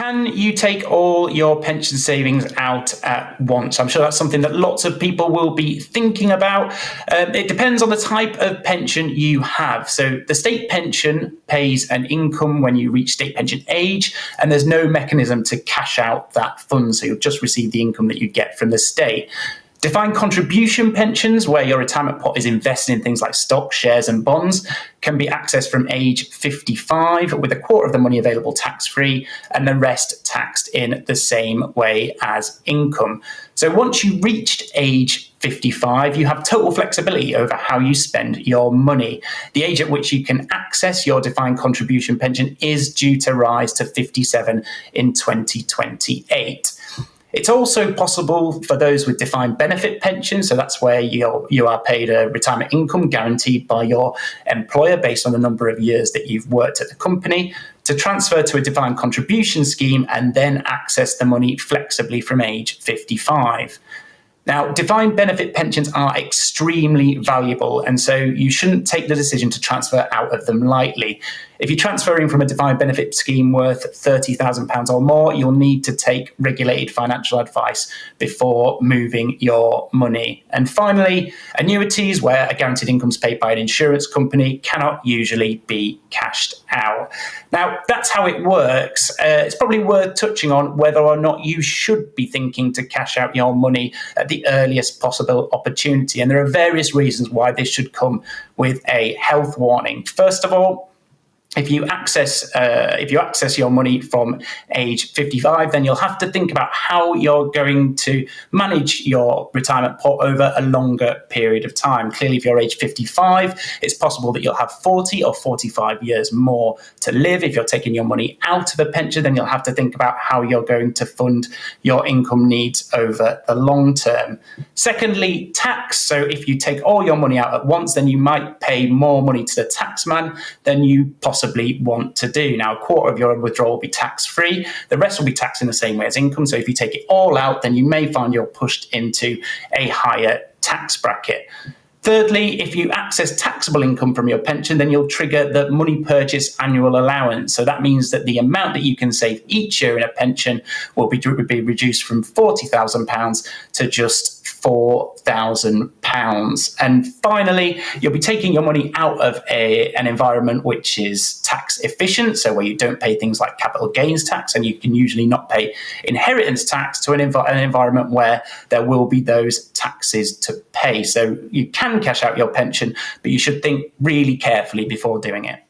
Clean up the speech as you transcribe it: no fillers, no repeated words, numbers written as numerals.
Can you take all your pension savings out at once? I'm sure that's something that lots of people will be thinking about. It depends on the type of pension you have. So the state pension pays an income when you reach state pension age, and there's no mechanism to cash out that fund. So you'll just receive the income that you get from the state. Defined contribution pensions, where your retirement pot is invested in things like stocks, shares, and bonds, can be accessed from age 55, with a quarter of the money available tax-free and the rest taxed in the same way as income. So once you reached age 55, you have total flexibility over how you spend your money. The age at which you can access your defined contribution pension is due to rise to 57 in 2028. It's also possible for those with defined benefit pensions, so that's where you are paid a retirement income guaranteed by your employer based on the number of years that you've worked at the company, to transfer to a defined contribution scheme and then access the money flexibly from age 55. Now, defined benefit pensions are extremely valuable, and so you shouldn't take the decision to transfer out of them lightly. If you're transferring from a defined benefit scheme worth £30,000 or more, you'll need to take regulated financial advice before moving your money. And finally, annuities, where a guaranteed income is paid by an insurance company, cannot usually be cashed out. Now, that's how it works. It's probably worth touching on whether or not you should be thinking to cash out your money at the earliest possible opportunity. And there are various reasons why this should come with a health warning. First of all, if you access your money from age 55, then you'll have to think about how you're going to manage your retirement pot over a longer period of time. Clearly, if you're age 55, it's possible that you'll have 40 or 45 years more to live. If you're taking your money out of a pension, then you'll have to think about how you're going to fund your income needs over the long term. Secondly, tax. So if you take all your money out at once, then you might pay more money to the taxman than you possibly want to do. Now, a quarter of your withdrawal will be tax-free. The rest will be taxed in the same way as income. So if you take it all out, then you may find you're pushed into a higher tax bracket. Thirdly, if you access taxable income from your pension, then you'll trigger the money purchase annual allowance. So that means that the amount that you can save each year in a pension will be reduced from £40,000 to just £4,000. And finally, you'll be taking your money out of an environment which is tax efficient, so where you don't pay things like capital gains tax, and you can usually not pay inheritance tax, to an environment where there will be those taxes to pay. So you can cash out your pension, but you should think really carefully before doing it.